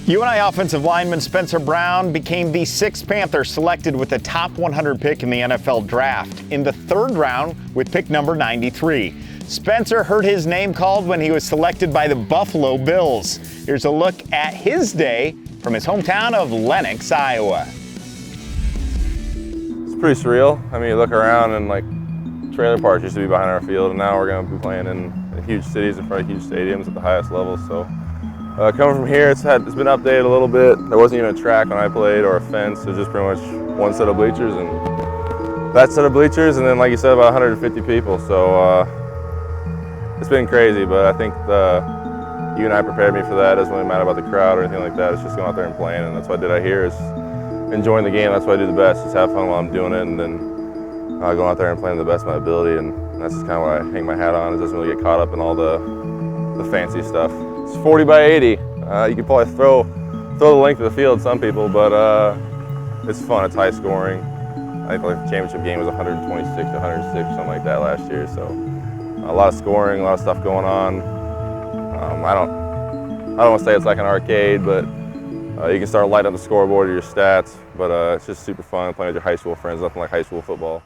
UNI offensive lineman Spencer Brown became the 6th Panther selected with the top 100 pick in the NFL draft in the 3rd round with pick number 93. Spencer heard his name called when he was selected by the Buffalo Bills. Here's a look at his day from his hometown of Lenox, Iowa. It's pretty surreal. I mean, you look around and like trailer parks used to be behind our field, and now we're going to be playing in huge cities in front of huge stadiums at the highest level. So coming from here, it's been updated a little bit. There wasn't even a track when I played or a fence. It was just pretty much one set of bleachers and that set of bleachers, and then like you said, about 150 people. So it's been crazy, but I think the UNI prepared me for that. It doesn't really matter about the crowd or anything like that. It's just going out there and playing, and that's what I did out here, is enjoying the game. That's what I do the best, is have fun while I'm doing it, and then going out there and playing to the best of my ability. And that's just kind of what I hang my hat on. It doesn't really get caught up in all the fancy stuff. It's 40 by 80. You could probably throw the length of the field, some people, but it's fun. It's high scoring. I think the championship game was 126 to 106 or something like that last year. So a lot of scoring, a lot of stuff going on. I don't want to say it's like an arcade, but you can start lighting up the scoreboard or your stats. But it's just super fun playing with your high school friends. Nothing like high school football.